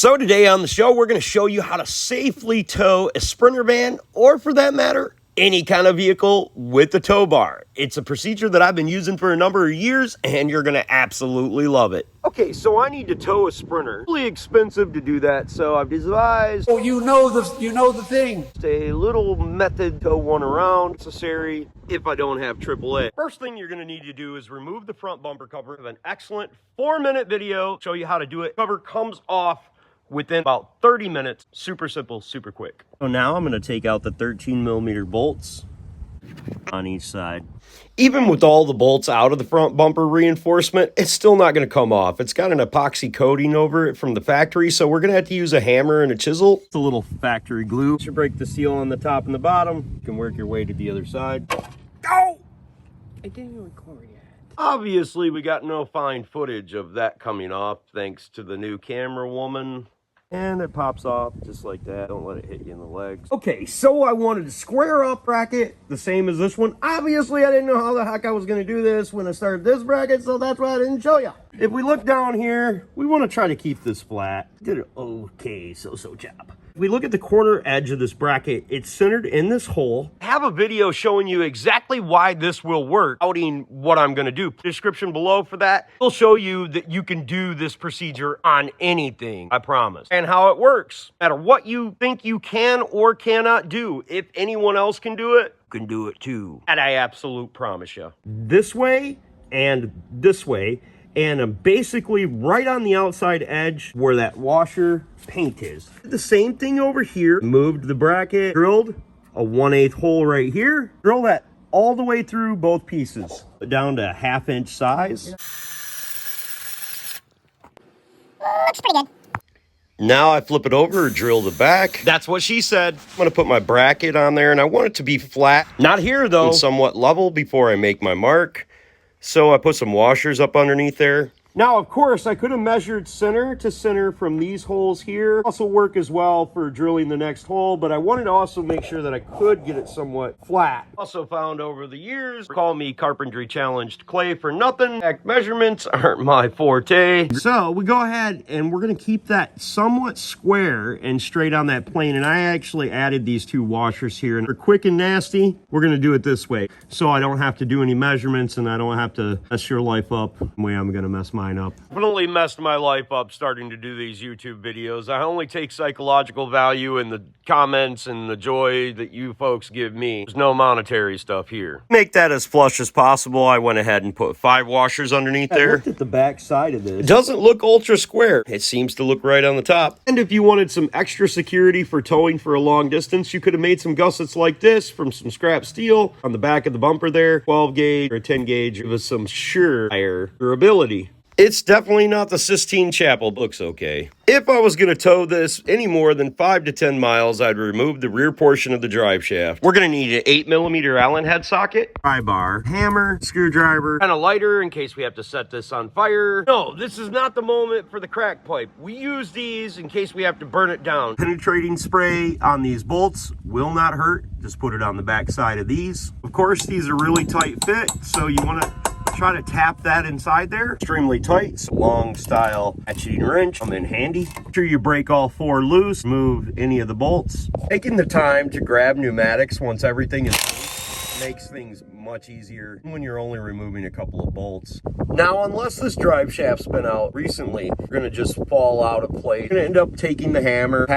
So today on the show, we're going to show you how to safely tow a Sprinter van, or for that matter, any kind of vehicle with a tow bar. It's a procedure that I've been using for a number of years, and you're going to absolutely love it. Okay, so I need to tow a Sprinter. Really expensive to do that, so I've devised you know the thing. a little method to tow one around necessary if I don't have AAA. First thing you're going to need to do is remove the front bumper cover. I have an excellent 4-minute video show you how to do it. Cover comes off within about 30 minutes. Super simple, super quick. So now I'm going to take out the 13mm bolts on each side. Even with all the bolts out of the front bumper reinforcement, it's still not going to come off. It's got an epoxy coating over it from the factory, so we're going to have to use a hammer and a chisel. It's a little factory glue. You break the seal on the top and the bottom. You can work your way to the other side. Oh! It didn't even record yet. Obviously, we got no fine footage of that coming off thanks to the new camera woman. And it pops off just like that. Don't let it hit you in the legs. Okay, so I wanted to square up bracket the same as this one. Obviously, I didn't know how the heck I was going to do this when I started this bracket, so that's why I didn't show you. If we look down here, we want to try to keep this flat. Did it okay, so job. If we look at the corner edge of this bracket, it's centered in this hole. I have a video showing you exactly why this will work, outing what I'm going to do. Description below for that. It'll show you that you can do this procedure on anything, I promise. And how it works. No matter what you think you can or cannot do, if anyone else can do it, you can do it too. And I absolutely promise you. This way and this way. And I'm basically right on the outside edge where that washer paint is. The same thing over here. Moved the bracket, drilled a 1/8 hole right here. Drill that all the way through both pieces, down to 1/2 inch size. Looks pretty good. Now I flip it over, drill the back. That's what she said. I'm gonna put my bracket on there, and I want it to be flat. Not here though, and somewhat level before I make my mark. So I put some washers up underneath there. Now, of course, I could have measured center to center from these holes here. Also work as well for drilling the next hole, but I wanted to also make sure that I could get it somewhat flat. Also found over the years, call me carpentry challenged clay for nothing. Exact measurements aren't my forte. So we go ahead and we're gonna keep that somewhat square and straight on that plane. And I actually added these 2 washers here. And for quick and nasty, we're gonna do it this way. So I don't have to do any measurements and I don't have to mess your life up the way I'm gonna mess mine up. Definitely messed my life up starting to do these YouTube videos. I only take psychological value in the comments and the joy that you folks give me. There's no monetary stuff here. Make that as flush as possible. I went ahead and put 5 washers underneath there. I looked at the back side of this. It doesn't look ultra square. It seems to look right on the top. And if you wanted some extra security for towing for a long distance, you could have made some gussets like this from some scrap steel on the back of the bumper there. 12 gauge or 10 gauge with some sure higher durability. It's definitely not the Sistine Chapel, but looks okay. If I was going to tow this any more than 5 to 10 miles, I'd remove the rear portion of the drive shaft. We're going to need an 8mm Allen head socket, pry bar, hammer, screwdriver, and a lighter in case we have to set this on fire. No, this is not the moment for the crack pipe. We use these in case we have to burn it down. Penetrating spray on these bolts will not hurt. Just put it on the back side of these. Of course, these are really tight fit, so you want to try to tap that inside there. Extremely tight. So long style hatcheting wrench come in handy. Make sure you break all 4 loose. Move any of the bolts. Taking the time to grab pneumatics once everything is loose makes things much easier when you're only removing a couple of bolts. Now, unless this drive shaft's been out recently, you're gonna just fall out of place. You're gonna end up taking the hammer,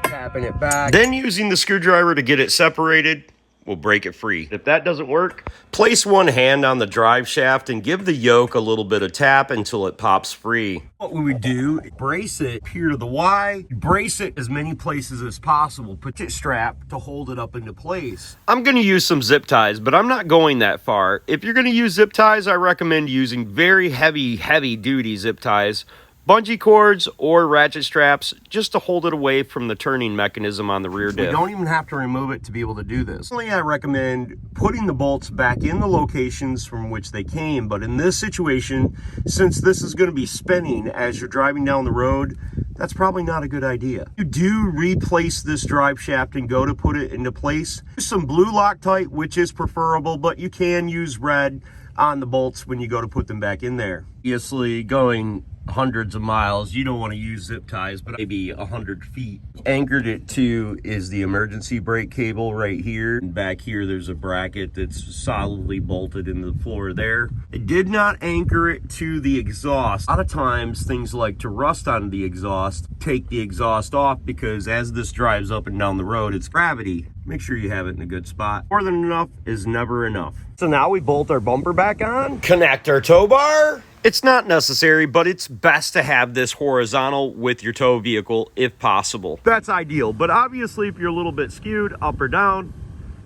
tapping it back, then using the screwdriver to get it separated. We'll break it free. If that doesn't work, place one hand on the drive shaft and give the yoke a little bit of tap until it pops free. What we would do, brace it here to the Y, brace it as many places as possible, put your strap to hold it up into place. I'm gonna use some zip ties, but I'm not going that far. If you're gonna use zip ties, I recommend using very heavy duty zip ties. Bungee cords or ratchet straps just to hold it away from the turning mechanism on the rear diff. You don't even have to remove it to be able to do this. Only I recommend putting the bolts back in the locations from which they came, but in this situation, since this is going to be spinning as you're driving down the road, that's probably not a good idea. You do replace this drive shaft and go to put it into place. Use some blue Loctite, which is preferable, but you can use red on the bolts when you go to put them back in there. Obviously, going hundreds of miles. You don't want to use zip ties, but maybe 100 feet. Anchored it to is the emergency brake cable right here. And back here, there's a bracket that's solidly bolted into the floor there. I did not anchor it to the exhaust. A lot of times, things like to rust on the exhaust, take the exhaust off because as this drives up and down the road, it's gravity. Make sure you have it in a good spot. More than enough is never enough. So now we bolt our bumper back on, connect our tow bar. It's not necessary, but it's best to have this horizontal with your tow vehicle if possible. That's ideal, but obviously if you're a little bit skewed up or down,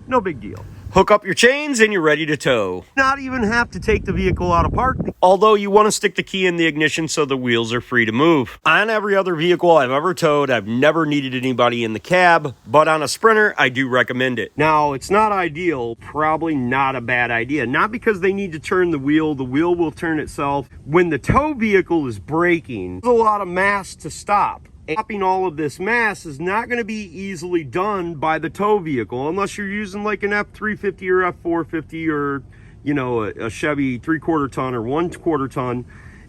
no big deal. Hook up your chains and you're ready to tow. Not even have to take the vehicle out of park, although you want to stick the key in the ignition so the wheels are free to move. On every other vehicle I've ever towed, I've never needed anybody in the cab, but on a Sprinter, I do recommend it. Now, it's not ideal, probably not a bad idea. Not because they need to turn the wheel will turn itself. When the tow vehicle is braking, there's a lot of mass to stop. Stopping all of this mass is not going to be easily done by the tow vehicle unless you're using like an F350 or F450 or, you know, a Chevy 3/4 ton or 1/4 ton.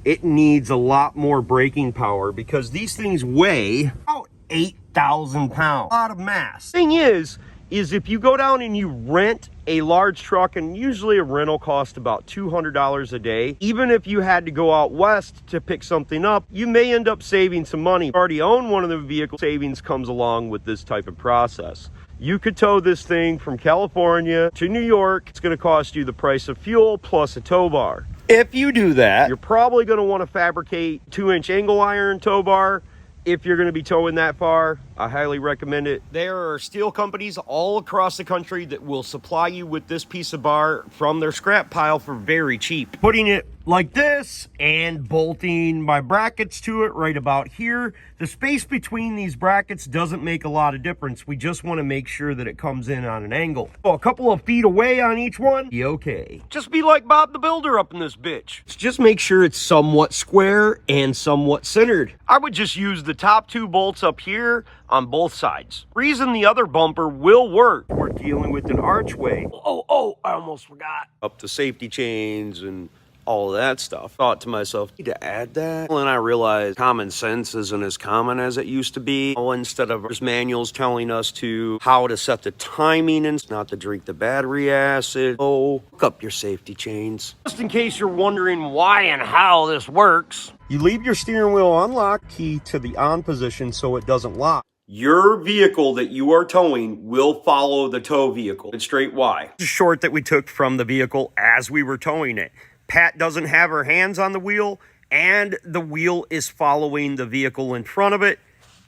It needs a lot more braking power because these things weigh about 8,000 pounds. A lot of mass. Thing is if you go down and you rent a large truck, and usually a rental costs about $200 a day, even if you had to go out west to pick something up, you may end up saving some money. If you already own one of the vehicles, savings comes along with this type of process. You could tow this thing from California to New York. It's going to cost you the price of fuel plus a tow bar. If you do that, you're probably going to want to fabricate 2-inch angle iron tow bar. If you're going to be towing that far, I highly recommend it. There are steel companies all across the country that will supply you with this piece of bar from their scrap pile for very cheap. Putting it like this and bolting my brackets to it right about here. The space between these brackets doesn't make a lot of difference. We just want to make sure that it comes in on an angle. So a couple of feet away on each one, be okay. Just be like Bob the Builder up in this bitch. Just make sure it's somewhat square and somewhat centered. I would just use the top 2 bolts up here on both sides. Reason the other bumper will work. We're dealing with an archway. Oh, I almost forgot. Up the safety chains and all of that stuff. Thought to myself, need to add that? Well, and I realized common sense isn't as common as it used to be. Oh, instead of just manuals telling us to how to set the timing and not to drink the battery acid. Oh, hook up your safety chains. Just in case you're wondering why and how this works. You leave your steering wheel unlocked, key to the on position so it doesn't lock. Your vehicle that you are towing will follow the tow vehicle. And straight why? It's a short that we took from the vehicle as we were towing it. Pat doesn't have her hands on the wheel, and the wheel is following the vehicle in front of it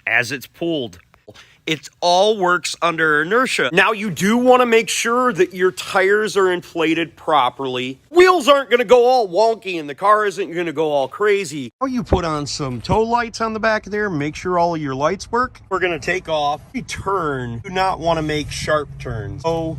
as it's pulled. It all works under inertia. Now, you do want to make sure that your tires are inflated properly. Wheels aren't going to go all wonky, and the car isn't going to go all crazy. Now you put on some tow lights on the back there. Make sure all of your lights work. We're going to take off. You turn. You do not want to make sharp turns. So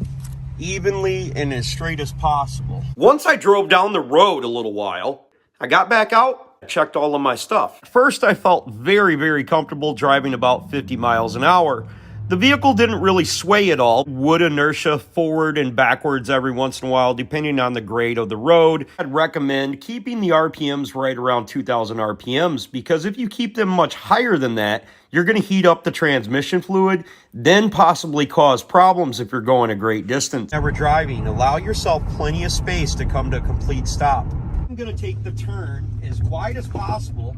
evenly and as straight as possible. Once I drove down the road a little while, I got back out, checked all of my stuff. First, I felt very, very comfortable driving about 50 miles an hour. The vehicle didn't really sway at all. Would inertia forward and backwards every once in a while, depending on the grade of the road. I'd recommend keeping the RPMs right around 2,000 RPMs, because if you keep them much higher than that, you're going to heat up the transmission fluid, then possibly cause problems if you're going a great distance. Never driving, allow yourself plenty of space to come to a complete stop. I'm going to take the turn as wide as possible,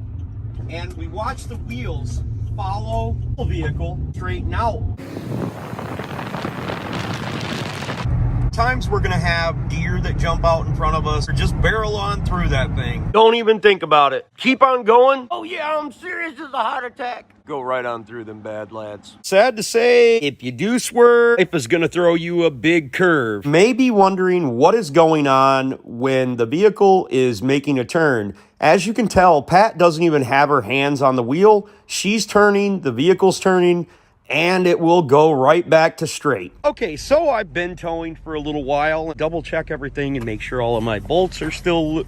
and we watch the wheels follow the vehicle, straighten out. Times we're going to have deer that jump out in front of us or just barrel on through that thing. Don't even think about it. Keep on going. Oh yeah, I'm serious as a heart attack. Go right on through them bad lads. Sad to say, if you do swerve, life is going to throw you a big curve. You may be wondering what is going on when the vehicle is making a turn. As you can tell, Pat doesn't even have her hands on the wheel. She's turning, the vehicle's turning, and it will go right back to straight. Okay, so I've been towing for a little while. Double check everything and make sure all of my bolts are still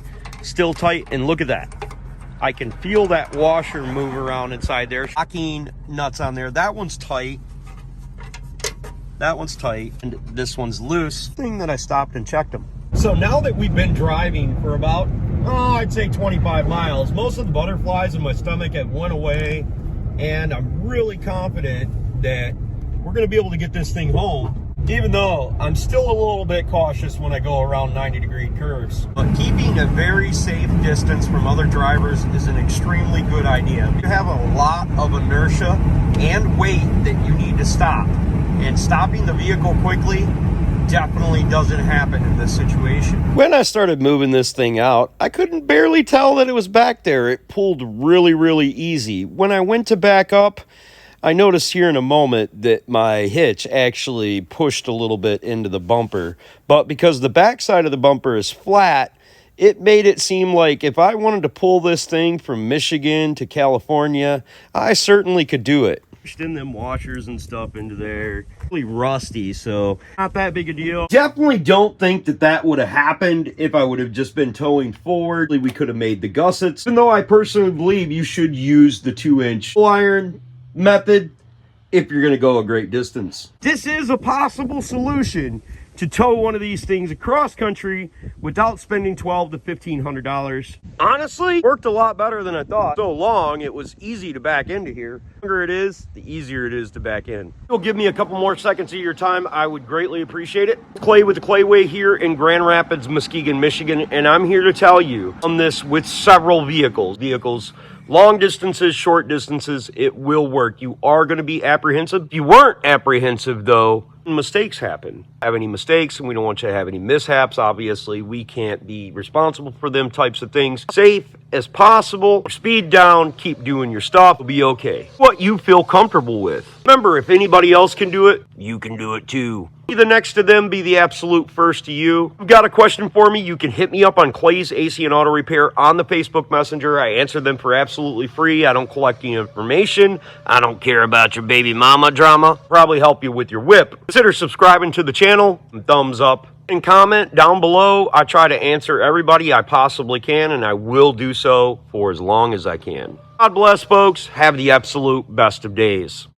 tight. And look at that. I can feel that washer move around inside there. Locking nuts on there. That one's tight. That one's tight. And this one's loose. Thing that I stopped and checked them. So now that we've been driving for about, I'd say 25 miles, most of the butterflies in my stomach have went away, and I'm really confident that we're going to be able to get this thing home, even though I'm still a little bit cautious when I go around 90-degree curves. But keeping a very safe distance from other drivers is an extremely good idea. You have a lot of inertia and weight that you need to stop, and stopping the vehicle quickly definitely doesn't happen in this situation. When I started moving this thing out, I couldn't barely tell that it was back there. It pulled really, really easy. When I went to back up, I noticed here in a moment that my hitch actually pushed a little bit into the bumper. But because the backside of the bumper is flat, it made it seem like if I wanted to pull this thing from Michigan to California, I certainly could do it. Pushed in them washers and stuff into there. Really rusty, so not that big a deal. Definitely don't think that that would have happened if I would have just been towing forward. We could have made the gussets. Even though I personally believe you should use the 2-inch full iron method if you're going to go a great distance. This is a possible solution to tow one of these things across country without spending $1,200 to $1,500. Honestly, worked a lot better than I thought. So long, it was easy to back into here. The longer it is, the easier it is to back in. If you'll give me a couple more seconds of your time, I would greatly appreciate it. Clay with the Clayway here in Grand Rapids, Muskegon, Michigan, and I'm here to tell you on this with several vehicles. Long distances, short distances, it will work. You are going to be apprehensive. If you weren't apprehensive, though, mistakes happen. Have any mistakes, and we don't want you to have any mishaps. Obviously, we can't be responsible for them types of things. Safe as possible. Speed down. Keep doing your stuff. It'll be okay. What you feel comfortable with. Remember, if anybody else can do it, you can do it too. Be the next to them, be the absolute first to you. If you've got a question for me, you can hit me up on Clay's AC and Auto Repair on the Facebook Messenger. I answer them for absolutely free. I don't collect the information. I don't care about your baby mama drama. Probably help you with your whip. Consider subscribing to the channel. Thumbs up and comment down below. I try to answer everybody I possibly can, and I will do so for as long as I can. God bless, folks. Have the absolute best of days.